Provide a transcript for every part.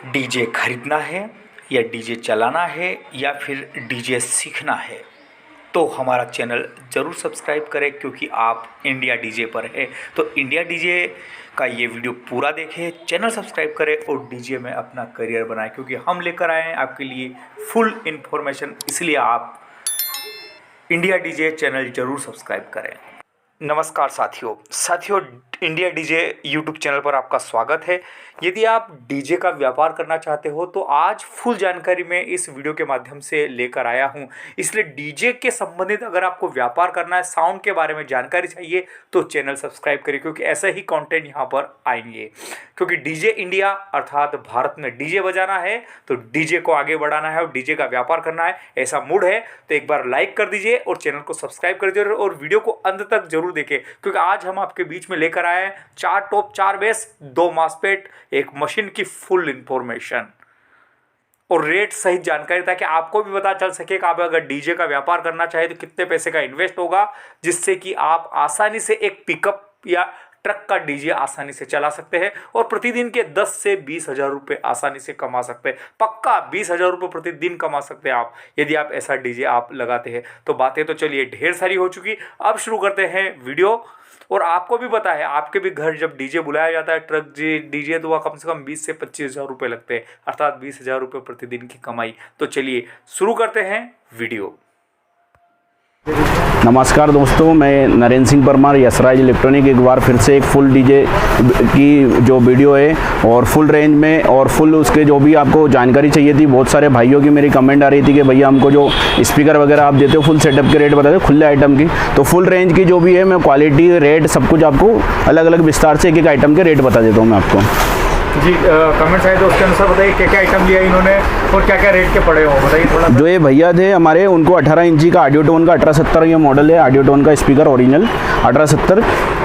DJ खरीदना है या डीजे चलाना है या फिर डीजे सीखना है तो हमारा चैनल ज़रूर सब्सक्राइब करें, क्योंकि आप इंडिया डीजे पर है। तो इंडिया डीजे का ये वीडियो पूरा देखें, चैनल सब्सक्राइब करें और डीजे में अपना करियर बनाएं, क्योंकि हम लेकर आए हैं आपके लिए फुल इन्फॉर्मेशन। इसलिए आप इंडिया डीजे चैनल ज़रूर सब्सक्राइब करें। नमस्कार साथियों, इंडिया डीजे यूट्यूब चैनल पर आपका स्वागत है। यदि आप डीजे का व्यापार करना चाहते हो तो आज फुल जानकारी मैं इस वीडियो के माध्यम से लेकर आया हूं। इसलिए डीजे के संबंधित अगर आपको व्यापार करना है, साउंड के बारे में जानकारी चाहिए तो चैनल सब्सक्राइब करिए, क्योंकि ऐसा ही कंटेंट यहां पर आएंगे। क्योंकि डीजे इंडिया अर्थात भारत में डीजे बजाना है तो डीजे को आगे बढ़ाना है और डीजे का व्यापार करना है, ऐसा मूड है तो एक बार लाइक कर दीजिए और चैनल को सब्सक्राइब कर दीजिए और वीडियो को अंत तक जरूर देखें, क्योंकि आज हम आपके बीच में लेकर आए हैं 4 टॉप, 4 बेस, 2 मासपेट, एक मशीन की फुल इंफॉर्मेशन और रेट सहित जानकारी, ताकि आपको भी पता चल सके कि आप अगर डीजे का व्यापार करना चाहे तो कितने पैसे का इन्वेस्ट होगा, जिससे कि आप आसानी से एक पिकअप या ट्रक का डीजे आसानी से चला सकते हैं और प्रतिदिन के 10 से 20 हज़ार रुपये आसानी से कमा सकते हैं। पक्का 20 हज़ार रुपये प्रतिदिन कमा सकते हैं आप, यदि आप ऐसा डीजे आप लगाते हैं। तो बातें तो चलिए ढेर सारी हो चुकी, अब शुरू करते हैं वीडियो। और आपको भी पता है, आपके भी घर जब डीजे बुलाया जाता है, ट्रक डीजे, तो वह कम से कम 20 से 25 हज़ार रुपये लगते हैं, अर्थात 20 हज़ार रुपये प्रतिदिन की कमाई। तो चलिए शुरू करते हैं वीडियो। नमस्कार दोस्तों, मैं नरेंद्र सिंह परमार, यशराज इलेक्ट्रॉनिक, एक बार फिर से एक फुल डीजे की जो वीडियो है और फुल रेंज में और फुल उसके जो भी आपको जानकारी चाहिए थी। बहुत सारे भाइयों की मेरी कमेंट आ रही थी कि भैया हमको जो स्पीकर वगैरह आप देते हो फुल सेटअप के रेट बता दो, खुले आइटम की। तो फुल रेंज की जो भी है मैं क्वालिटी, रेट, सब कुछ आपको अलग अलग विस्तार से एक एक आइटम के रेट बता देता हूँ मैं आपको। जी, कमेंट्स आए तो उसके अनुसार बताइए क्या क्या आइटम लिया इन्होंने और क्या क्या रेट के पड़े हो, बताइए थोड़ा। जो ये भैया थे हमारे, उनको 18 इंची का ऑडियो टोन का 1870 ये मॉडल है, ऑडियो टोन का स्पीकर ओरिजिनल 1870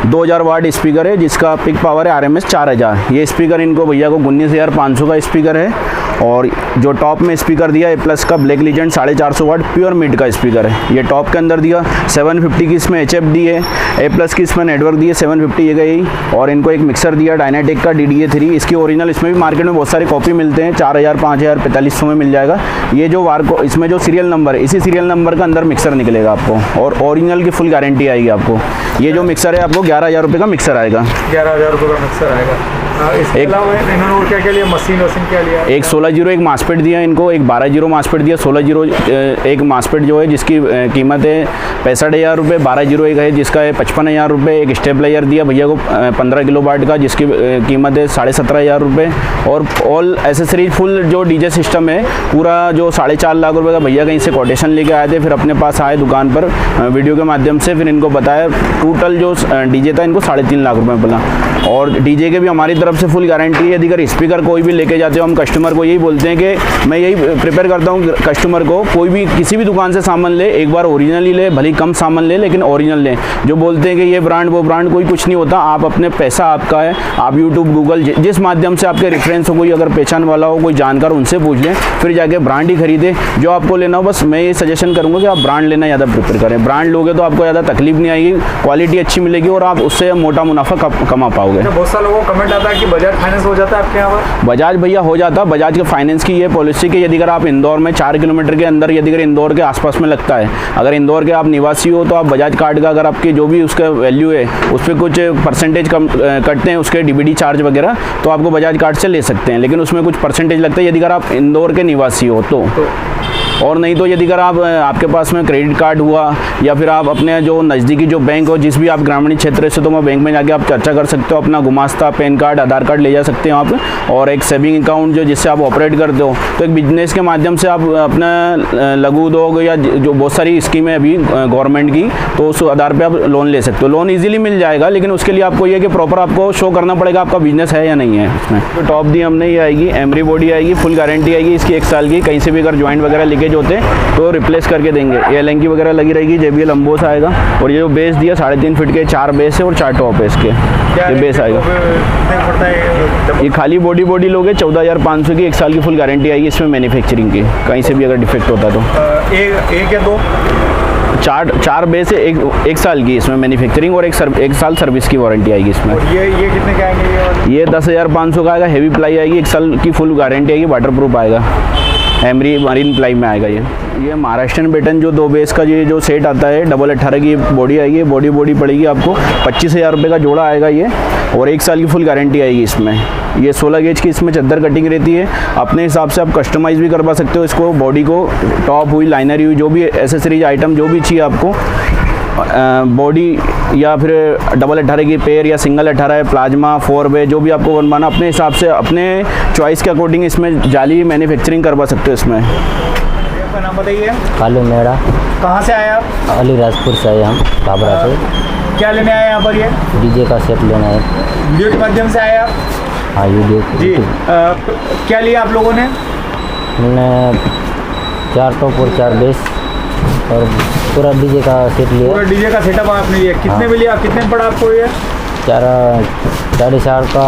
2000 वाट स्पीकर है, जिसका पिक पावर है RMS 4000। ये स्पीकर इनको भैया को 19,500 का स्पीकर है। और जो टॉप में स्पीकर दिया A+ का ब्लैक लीजेंड 450 वाट प्योर मिड का स्पीकर है, ये टॉप के अंदर दिया। 750 की इसमें HFD है, A+ की इसमें नेटवर्क दी है 750 ये गई। और इनको एक मिक्सर दिया डायनाटेक का DDA3, इसकी ओरिजिनल इसमें भी मार्केट में बहुत सारे कॉपी मिलते हैं, 4000, 5000, 4500 में मिल जाएगा। ये जो इसमें जो सीरियल नंबर है, इसी सीरियल नंबर का अंदर मिक्सर निकलेगा आपको और ओरिजिनल की फुल गारंटी आएगी आपको। ये जो मिक्सर है आपको 11,000 रुपये का मिक्सर आएगा, 11,000 रुपये का मिक्सर आएगा। इसके अलावा इन्होंने और क्या क्या लिया, मशीन क्या लिया? एक 16-0 एक मासपेट दिया इनको, एक 12-0 मासपेट दिया। 16-0 एक मासपेट जो है जिसकी कीमत है 65,000 रुपये, 12-0 एक है जिसका है 55,000 रुपये। एक स्टेबलाइजर दिया भैया को 15 किलो वाट का, जिसकी कीमत है 17,500 रुपये। और ऑल एसेसरीज फुल जो डीजे सिस्टम है पूरा जो 4.5 लाख रुपये का भैया कहीं से कोटेशन लेके आए थे, फिर अपने पास आए दुकान पर वीडियो के माध्यम से, फिर इनको बताया टोटल जो डीजे था इनको 3.5 लाख रुपये बोला। और डीजे के भी हमारी तरफ से फुल गारंटी है। यदि अगर स्पीकर कोई भी लेके जाते हो, हम कस्टमर को यही बोलते हैं कि मैं यही प्रिपेयर करता हूँ कस्टमर को, कोई भी किसी भी दुकान से सामान ले, एक बार ओरिजिनल ही ले, भले कम सामान ले लेकिन ओरिजिनल ले। जो बोलते हैं कि ये ब्रांड वो ब्रांड, कोई कुछ नहीं होता। आप अपने पैसा आपका है, आप यूट्यूब, गूगल, जिस माध्यम से आपके रेफरेंस हो, कोई अगर पहचान वाला हो, कोई जानकार, उनसे पूछ लें, फिर जाके ब्रांड ही खरीदे जो आपको लेना हो। बस मैं ये सजेशन करूँगा कि आप ब्रांड लेना ज़्यादा प्रिपेयर करें। ब्रांड लोगे तो आपको ज़्यादा तकलीफ नहीं आएगी, क्वालिटी अच्छी मिलेगी और आप उससे मोटा मुनाफा कमा पाओगे। बहुत सारे लोगों को कमेंट आता है कि बजाज फाइनेंस हो जाता है आपके यहाँ पर? बजाज भैया हो जाता है। बजाज के फाइनेंस की ये पॉलिसी कि यदि अगर आप इंदौर में 4 किलोमीटर के अंदर, यदि अगर इंदौर के आसपास में लगता है, अगर इंदौर के आप निवासी हो तो आप बजाज कार्ड का अगर आपकी जो भी उसका वैल्यू है उस पर कुछ परसेंटेज कम कटते हैं, उसके DBD चार्ज वगैरह, तो आपको बजाज कार्ड से ले सकते हैं, लेकिन उसमें कुछ परसेंटेज लगता है यदि अगर आप इंदौर के निवासी हो तो। और नहीं तो यदि अगर आपके पास में क्रेडिट कार्ड हुआ या फिर आप अपने जो नज़दीकी जो बैंक हो, जिस भी आप ग्रामीण क्षेत्र से, तो वहाँ बैंक में जाके आप चर्चा कर सकते हो, अपना गुमास्ता, पैन कार्ड, आधार कार्ड ले जा सकते हो आप। और एक सेविंग अकाउंट जो जिससे आप ऑपरेट करते हो, तो एक बिजनेस के माध्यम से आप अपना लघु उद्योग या जो बहुत सारी स्कीमें अभी गवर्नमेंट की, तो उस आधार पर आप लोन ले सकते हो। लोन ईजिली मिल जाएगा, लेकिन उसके लिए आपको ये कि प्रॉपर आपको शो करना पड़ेगा आपका बिजनेस है या नहीं है। इसमें तो टॉप दी हमने ये आएगी, एमरी बॉडी आएगी, फुल गारंटी आएगी इसकी 1 साल की। कहीं से भी अगर जॉइंट वगैरह लीकेज होते तो रिप्लेस करके देंगे। ये एलएंकी वगैरह लगी रहेगी, JBL अम्बोस आएगा। और ये जो बेस दिया 3.5 फीट के 4 बेस है और 4 टॉप है इसके, ये बेस आएगा। ये खाली बॉडी लोगे 14,500 की, 1 साल की फुल गारंटी आएगी इसमें मैन्युफैक्चरिंग की, कहीं से भी अगर डिफेक्ट होता तो। एक या दो चार बेस है, एक साल की इसमें मैन्युफैक्चरिंग और एक साल सर्विस की वारंटी आएगी इसमें। और ये कितने के आएंगे ये वाले? ये 10,500 का आएगा, हेवी प्लाई आएगी, एक साल की फुल गारंटी आएगी, वाटरप्रूफ आएगा, एमरी मरीन प्लाई में आएगा ये महाराष्ट्रन बेटन जो 2 बेस का ये जो सेट आता है, डबल 18 की बॉडी आएगी, ये बॉडी पड़ेगी आपको 25,000 रुपये का जोड़ा आएगा ये, और 1 साल की फुल गारंटी आएगी इसमें। ये 16 गेज की इसमें चद्दर कटिंग रहती है, अपने हिसाब से आप कस्टमाइज़ भी करवा सकते हो इसको, बॉडी को, टॉप हुई, लाइनर हुई, जो भी एसेसरीज आइटम जो भी चाहिए आपको, बॉडी या फिर डबल 18 की पेयर या सिंगल 18 है, प्लाज्मा 4 वे, जो भी आपको बनवाना अपने हिसाब से अपने चॉइस के अकॉर्डिंग इसमें जाली मैन्युफैक्चरिंग करवा सकते हो इसमें। आपका नाम बताइए। कालू मेड़ा, कहाँ से आए आप? अलीराजपुर से आए हम, बाबरा से। क्या लेने आए यहाँ पर? ये डीजे का सेट लेना है। वीडियो के माध्यम से आए आप? हाँ, वीडियो जी। क्या लिया आप लोगों ने? हमने 4 टॉप और 4 बेस और पूरा डीजे का सेट लिया। पूरा डीजे का सेटअप आपने लिया, कितने में लिया, कितने में पड़ा आपको ये? 4.5 का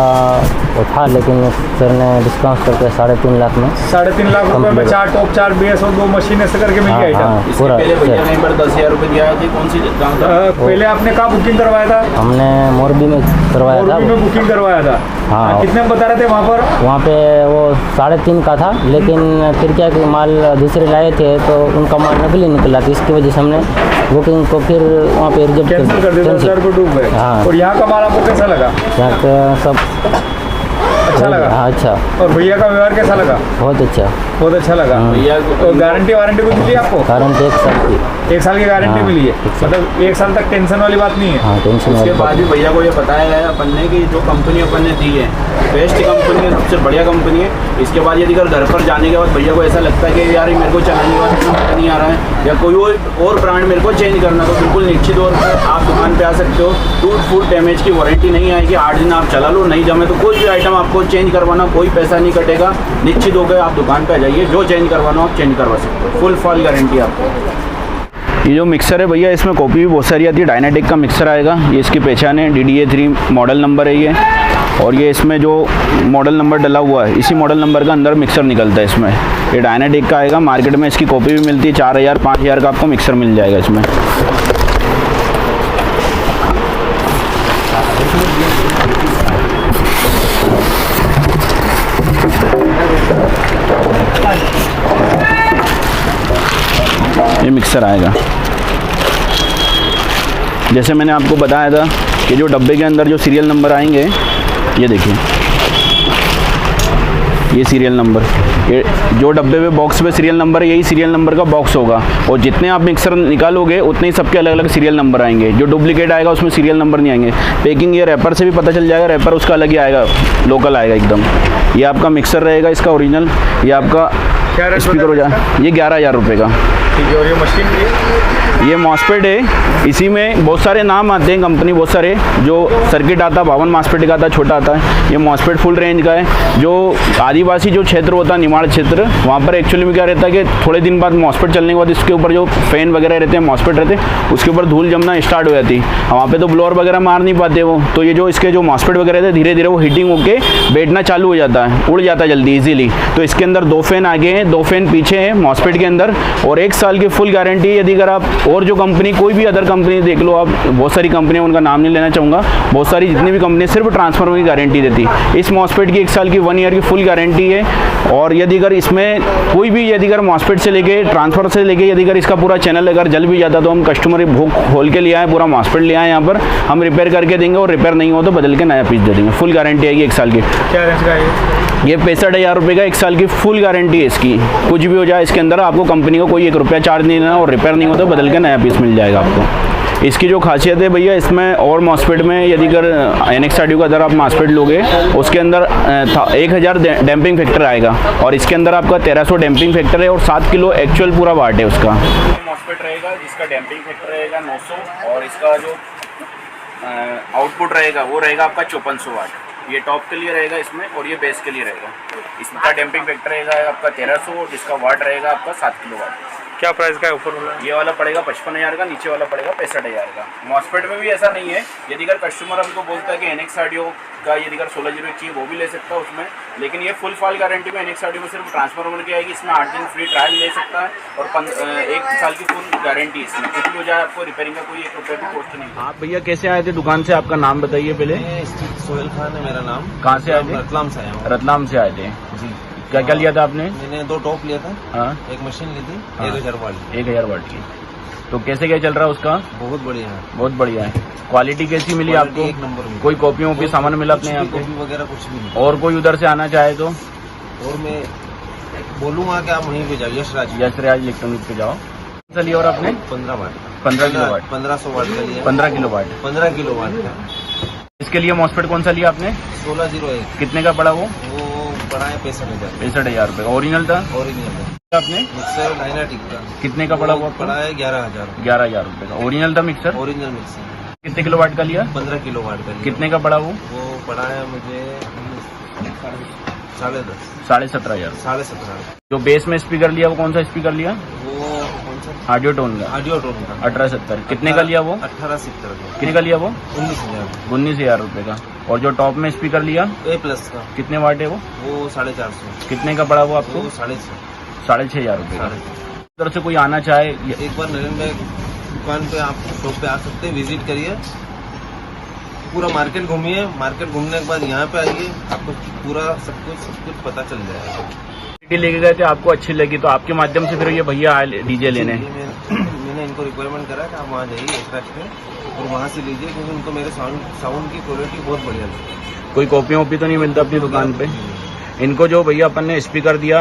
वो था, लेकिन सर ने डिस्काउंट करके 3.5 लाख में। 3.5 लाख रुपए में 4 टॉप 4 बेस और 2 मशीन ऐसे करके मिल गया आइटम। पूरा पहले भैया ने पर 10,000 रुपये दिया थे, कौन सी काम था? पहले आपने कहाँ बुकिंग करवाया था? हमने मोरबी में करवाया था। मोरबी में बुकिंग करवाया था। हाँ। कितने में बता रहे थे वहाँ पर? वहाँ पे वो 3.5 का था, लेकिन फिर क्या कि माल दूसरे लाए थे तो उनका माल नकली निकला, तो इसकी वजह से हमने बुकिंग को फिर वहाँ पे रिजेक्ट कैंसिल कर दिया, 10,000 रुपये डूब गए। हाँ। और यहाँ का माल आपको कैसा लगा? यहाँ का सब अच्छा लगा? हाँ, अच्छा, और भैया का व्यवहार कैसा लगा? बहुत अच्छा। बहुत अच्छा लगा। भैया और गारंटी वारंटी कुछ मिली आपको? कारण 1 साल की। 1 साल की गारंटी हाँ, मिली है, 1 साल। मतलब 1 साल तक टेंशन वाली बात नहीं है। हाँ, टेंशन उसके वाली बाद बात भी भैया को ये बताया गया अपन ने कि जो कंपनी अपन ने दी है बेस्ट कंपनी है, सबसे बढ़िया कंपनी है। इसके बाद यदि अगर घर पर जाने के बाद भैया को ऐसा लगता है कि यार ये मेरे को चलाने के बाद इतना मजा नहीं आ रहा है या कोई और ब्रांड मेरे को चेंज करना, तो बिल्कुल निश्चित तौर पर आप दुकान पे आ सकते हो। टूट फूट डैमेज की वारंटी नहीं आएगी, 8 दिन आप चला लो, नहीं जमे तो कोई भी आइटम आपको चेंज करवाना, कोई पैसा नहीं कटेगा, निश्चित होकर आप दुकान पे आ जाइए, जो चेंज करवाना हो आप चेंज करवा सकते हो, फुल फॉल गारंटी आपको। ये जो मिक्सर है भैया, इसमें कॉपी भी बहुत सारी आती है, डायनाटिक का मिक्सर आएगा, ये इसकी पहचान है, DDA 3 मॉडल नंबर है ये, और ये इसमें जो मॉडल नंबर डला हुआ है इसी मॉडल नंबर का अंदर मिक्सर निकलता है इसमें। ये डायनाटिक का आएगा, मार्केट में इसकी कॉपी भी मिलती है, 4,000 5,000 का आपको मिक्सर मिल जाएगा इसमें। ये मिक्सर आएगा, जैसे मैंने आपको बताया था कि जो डब्बे के अंदर जो सीरियल नंबर आएंगे, ये देखिए, ये सीरियल नंबर, ये जो डब्बे पे बॉक्स पे सीरियल नंबर है, यही सीरियल नंबर का बॉक्स होगा, और जितने आप मिक्सर निकालोगे उतने ही सबके अलग अलग सीरियल नंबर आएंगे। जो डुप्लीकेट आएगा उसमें सीरियल नंबर नहीं आएंगे। पैकिंग ये रैपर से भी पता चल जाएगा, रैपर उसका अलग ही आएगा, लोकल आएगा एकदम। ये आपका मिक्सर रहेगा इसका ओरिजिनल, ये आपका स्पीकर हो जाए, ये 11,000 रुपये का। ठीक है। और ये मशीन भी ये मॉसपेट है, इसी में बहुत सारे नाम आते हैं, कंपनी बहुत सारे, जो सर्किट आता है 52 मॉसपेट का आता है, छोटा आता है। ये मॉसपेट फुल रेंज का है। जो आदिवासी जो क्षेत्र होता है, निमाड़ क्षेत्र, वहाँ पर एक्चुअली में क्या रहता है कि थोड़े दिन बाद मॉसपेट चलने के बाद इसके ऊपर जो फैन वगैरह रहते हैं, मॉसपेट रहते हैं, उसके ऊपर धूल जमना स्टार्ट हो जाती है। वहाँ पर तो ब्लोअर वगैरह मार नहीं पाते वो, तो ये जो इसके जो मॉसपेट वगैरह रहते हैं, धीरे धीरे वो हीटिंग होकर बैठना चालू हो जाता है, उड़ जाता है जल्दी ईजिली। तो इसके अंदर 2 फैन आगे हैं, 2 फैन पीछे हैं मॉसपेट के अंदर, और 1 साल की फुल गारंटी। यदि अगर आप और जो कंपनी, कोई भी अदर कंपनी देख लो आप, बहुत सारी कंपनियां, उनका नाम नहीं लेना चाहूँगा, बहुत सारी जितनी भी कंपनी सिर्फ ट्रांसफार्मर की गारंटी देती, इस मॉसपेट की 1 साल की 1 ईयर की फुल गारंटी है। और यदि अगर इसमें कोई भी, यदि अगर मॉसपेट से लेके ट्रांसफर से लेके, यदि अगर इसका पूरा चैनल अगर जल भी जाता तो हम कस्टमर भूख खोल के लिया है, पूरा मॉसपेट लिया है यहाँ पर, हम रिपेयर करके देंगे, और रिपेयर नहीं हो तो बदल के नया पीस दे देंगे। फुल गारंटी आएगी 1 साल की। क्या रेंज का है ये 65,000 रुपये का 1 साल की फुल गारंटी है इसकी। कुछ भी हो जाए इसके अंदर, आपको कंपनी को कोई 1 रुपया चार्ज नहीं देना, और रिपेयर नहीं हो तो बदल के नया पीस मिल जाएगा आपको। इसकी जो खासियत है भैया, इसमें और मॉसपेट में यदि अगर NXRD का अगर आप मॉसपेट लोगे, उसके अंदर 1,000 डैम्पिंग फैक्टर आएगा, और इसके अंदर आपका 1300 डैम्पिंग फैक्टर है, और 7 किलो एक्चुअल पूरा वाट है उसका। मॉसपेट रहेगा जिसका डैम्पिंग फैक्टर रहेगा 900, और इसका जो आउटपुट रहेगा वो रहेगा आपका 5400 वाट। ये टॉप के लिए रहेगा इसमें, और ये बेस के लिए रहेगा। इसका डैम्पिंग फैक्टर रहेगा आपका 1300, और इसका वाट रहेगा आपका 7 किलो वाट। क्या प्राइस का है ऊपर वाला? ये वाला पड़ेगा 55,000 का, नीचे वाला पड़ेगा 65,000 का। मॉस्फेट में भी ऐसा नहीं है, यदि अगर कस्टमर हमको बोलता है कि NX ऑडियो का यदि अगर 1601 चाहिए वो भी ले सकता है उसमें, लेकिन ये फुल फॉल गारंटी में NX ऑडियो में सिर्फ ट्रांसफार्मर की आएगी। इसमें 8 दिन फ्री ट्रायल ले सकता है और 1 साल की फुल गारंटी इसमें। कुछ भी हो जाए आपको रिपेयरिंग का कोई 1 रुपये भी कॉस्ट नहीं। आप भैया कैसे आए थे दुकान से? आपका नाम बताइए पहले। सोहेल खान है मेरा नाम। कहाँ से आए थे? रतलाम से आया हूँ। रतलाम से आए थे जी। क्या क्या लिया था आपने? मैंने 2 टॉप लिया था, हाँ, एक मशीन ली थी, हाँ। 1000 वाली। 1000 वाट की। तो कैसे क्या चल रहा है उसका? बहुत बढ़िया है, बहुत बढ़िया है। क्वालिटी कैसी मिली क्वालिटी आपको? एक नंबर में। कोई कॉपी वॉपी सामान मिला अपने यहाँ कॉपी पे? वगैरह कुछ भी नहीं। और कोई उधर से आना चाहे तो? और मैं बोलूँगा कि आप वहीं पे जाओ, यशराज। यशराज इलेक्ट्रॉनिक पे जाओ। चलिए। और आपने 15 वाट, 15 किलो वाट, 1500 वाट का लिया। 15 किलो वाट। 15 किलो वाट का। इसके लिए मॉस्फेट कौन सा लिया आपने? 1601। कितने का पड़ा वो? पड़ा है 65,000। 65,000 रुपये का। ओरिजिनल था ओरिजिनल है। आपने? मिक्सर डायनाटिक का कितने का पड़ा वो? पड़ा है 11,000। 11,000 रुपये का। ओरिजिनल था मिक्सर? Original mixer. कितने किलो वाट का लिया? 15 किलो वाट का लिया। कितने का पड़ा वो? वो पड़ा है मुझे 10.5, 17,500। 17.5। जो बेस में स्पीकर लिया वो कौन सा स्पीकर लिया? वो कौन सा? ऑडियो टोन का। ऑडियो टोन का 1870। कितने का लिया वो? 1870 का। कितने का लिया वो? 19,000। 19,000 रुपये का। और जो टॉप में स्पीकर लिया A+ का कितने वाट है वो? 450। कितने का पड़ा वो आपको? वो 6,500। 6,500 रुपये का। उधर से कोई आना चाहे एक बार नरेंद्र भाई दुकान पे आप शॉप पे आ सकते हैं, विजिट करिए, पूरा मार्केट घूमिए। मार्केट घूमने के बाद यहाँ पे आइए, आपको पूरा सब कुछ पता चल जाएगा। डीजे लेके गए थे, आपको अच्छी लगी तो आपके माध्यम से फिर ये भैया आए डीजे लेने। मैंने इनको रिक्वायरमेंट करा कि आप वहाँ जाइए यशराज पे और वहाँ से लीजिए, क्योंकि उनको मेरे साउंड की क्वालिटी बहुत बढ़िया लगी। कोई कॉपी वॉपी तो नहीं मिलता अपनी दुकान पे? इनको जो भैया अपन ने स्पीकर दिया,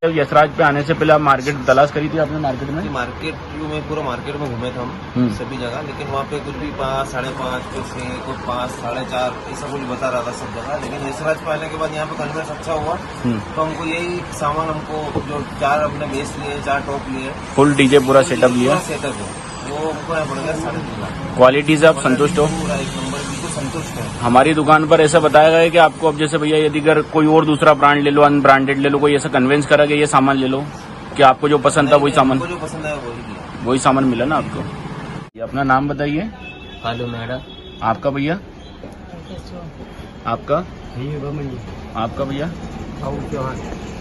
यशराज पे आने से पहले आप मार्केट तलाश करी थी आपने मार्केट में? मार्केट में पूरा मार्केट में घूमे थे हम सभी जगह, लेकिन वहाँ पे कुछ भी 5, 5.5, कुछ 6, कुछ 5, 4.5 ऐसा कुछ बता रहा था सब जगह। लेकिन यशराज पे आने के बाद यहाँ पे कन्वर्स अच्छा हुआ, तो हमको यही सामान, हमको जो 4 अपने बेस लिए, 4 टॉप लिए, फुल डीजे पूरा सेटअप लिया, सेटअप है, वो हमको यहाँ पड़ गया 3.5 लाख। क्वालिटी से आप संतुष्ट हो? पूरा 1 नंबर, बिल्कुल संतुष्ट है। हमारी दुकान पर ऐसा बताया गया है कि आपको अब जैसे भैया यदि अगर कोई और दूसरा ब्रांड ले लो, अनब्रांडेड ले लो, कोई ऐसा कन्विंस करा कि ये सामान ले लो, कि आपको जो पसंद था वही सामान? जो पसंद है वही लिया। वही सामान मिला ना आपको? ये अपना नाम बताइए। कालू मेहरा। आपका भैया? आपका? आपका भैया?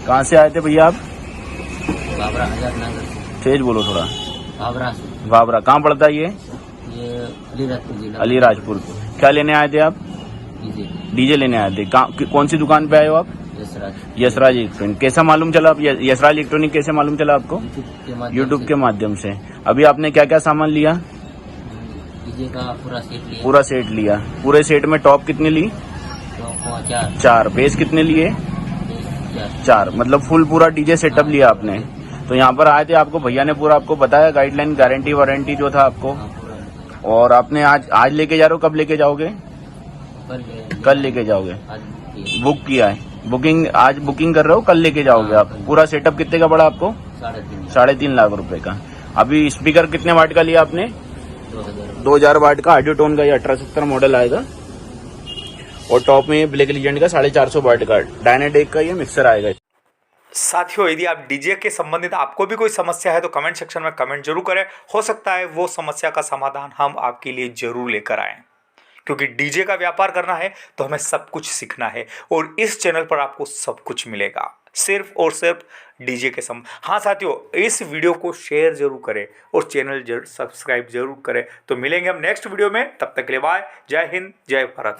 कहाँ से आए थे भैया आप? बाबरा आजाद तेज बोलो थोड़ा। बाबरा से। बाबरा कहाँ पड़ता है ये? अलीराजपुर जिला। अलीराजपुर। क्या लेने आए थे आप? डीजे लेने आए थे। कौन सी दुकान पे आए हो आप? यशराज। यशराज इलेक्ट्रॉनिक। कैसा मालूम चला आप यशराज इलेक्ट्रॉनिक कैसे मालूम चला आपको? यूट्यूब के माध्यम से। अभी आपने क्या क्या सामान लिया? डीजे का पूरा सेट लिया। पूरा सेट लिया। पूरे सेट में टॉप कितने ली? तो 4। बेस कितने लिए? 4। मतलब फुल पूरा डीजे सेटअप लिया आपने। तो यहाँ पर आए थे, आपको भैया ने पूरा आपको बताया गाइडलाइन, गारंटी वारंटी जो था आपको। और आपने आज लेके जा रहे हो? कब लेके जाओगे? कल लेके जाओगे? बुक किया है? बुकिंग आज बुकिंग कर रहे हो, कल लेके जाओगे आप? पूरा सेटअप कितने का पड़ा आपको? 3.5 लाख रुपए का। अभी स्पीकर कितने वाट का लिया आपने? 2000 वाट का ऑडियो टोन का, ये 1870 मॉडल आएगा। और टॉप में ब्लैक लीजेंड का 450 वाट का डायनाडेक का ये मिक्सर आएगा। साथियों, यदि आप डीजे के संबंधित आपको भी कोई समस्या है तो कमेंट सेक्शन में कमेंट जरूर करें। हो सकता है वो समस्या का समाधान हम आपके लिए जरूर लेकर आएं, क्योंकि डीजे का व्यापार करना है तो हमें सब कुछ सीखना है और इस चैनल पर आपको सब कुछ मिलेगा, सिर्फ और सिर्फ डीजे के हाँ साथियों, इस वीडियो को शेयर जरूर करें और चैनल सब्सक्राइब जरूर करें। तो मिलेंगे हम नेक्स्ट वीडियो में, तब तक के लिए बाय। जय हिंद, जय भारत।